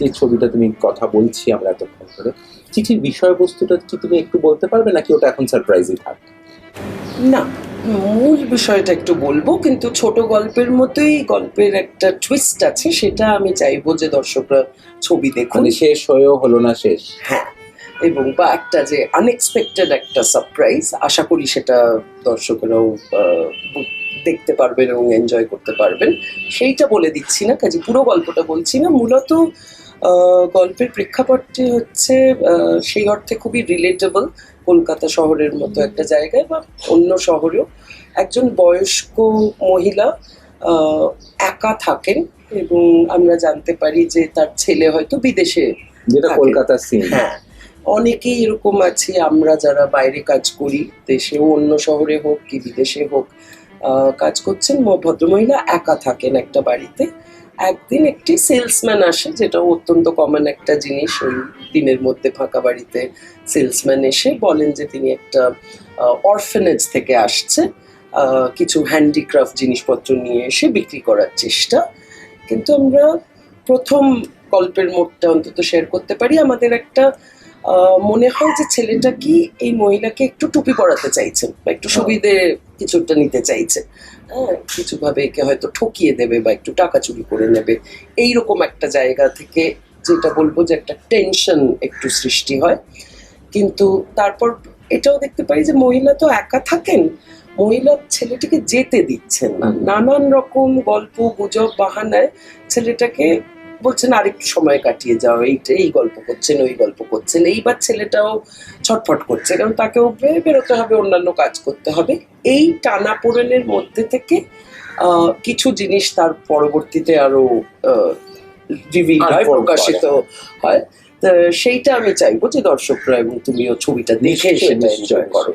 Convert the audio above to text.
যে ছবিটা তুমি কথা বলছি আমরা এতক্ষণ ধরে, চিঠির বিষয়বস্তুটা কি তুমি একটু বলতে পারবে, নাকি ওটা এখন সারপ্রাইজই থাক? না, মূল বিষয়টা একটু বলবো, কিন্তু ছোট গল্পের মতোই গল্পের একটা টুইস্ট আছে, সেটা আমি চাইবো যে দর্শকরা ছবি দেখুন। মানে শেষ হয়েও হলো না শেষ। হ্যাঁ, এবং বা একটা যে আনএক্সপেক্টেড একটা সারপ্রাইজ, আশা করি সেটা দর্শকেরাও দেখতে পারবেন এবং এনজয় করতে পারবেন, সেইটা বলে দিচ্ছি না, কাজে পুরো গল্পটা বলছি না। মূলত গল্পের প্রেক্ষাপটটি হচ্ছে সেই অর্থে খুবই রিলেটেবল, কলকাতা শহরের মতো একটা জায়গায় বা অন্য শহরেও একজন বয়স্ক মহিলা একা থাকেন, এবং আমরা জানতে পারি যে তার ছেলে হয়তো বিদেশে যেটা থাকে। কলকাতার সিন। হ্যাঁ, অনেকেই এরকম আছি, আমরা যারা বাইরে কাজ করি, দেশেও অন্য শহরে হোক কি বিদেশে হোক, কাজ করছেন, ভদ্রমহিলা একা থাকেন একটা বাড়িতে। একদিন একটি সেলসম্যান আসে, যেটা অত্যন্ত কমন একটা জিনিস ওই দিনের মধ্যে ফাঁকা বাড়িতে। সেলসম্যান এসে বলেন যে তিনি একটা অরফেনেজ থেকে আসছে, কিছু হ্যান্ডিক্রাফট জিনিসপত্র নিয়ে এসে বিক্রি করার চেষ্টা। কিন্তু আমরা প্রথম গল্পের মোড়টা অন্তত শেয়ার করতে পারি, আমাদের একটা মনে হয় যে ছেলেটা কি এই মহিলাকে একটু টুপি পরাতে চাইছেন বা একটু সুবিধে কিছুটা নিতে চাইছে, হ্যাঁ, কিছুভাবে একে হয়তো ঠকিয়ে দেবে বা একটু টাকা চুরি করে নেবে, এইরকম একটা জায়গা থেকে যেটা বলবো যে একটা টেনশন একটু সৃষ্টি হয়। কিন্তু তারপর এটাও দেখতে পাই যে মহিলা তো একা থাকেন, মহিলা ছেলেটিকে যেতে দিচ্ছেন না, নানান রকম গল্প গুজব বাহানায় ছেলেটাকে বলছেন আরেকটু সময় কাটিয়ে যাও, এই গল্প করছেন ওই গল্প করছেন। এইবার ছেলেটাও ছটফট করছে, কারণ তাকেও বেরোতে হবে, অন্যান্য কাজ করতে হবে। এই টানাপোড়েনের মধ্যে থেকে কিছু জিনিস তার পরবর্তীতে আরো রিভিল হয়, প্রকাশিত হয়। সেইটা আমি চাইবো যে দর্শকরা এবং তুমিও ছবিটা দেখে সেটা এনজয় করো।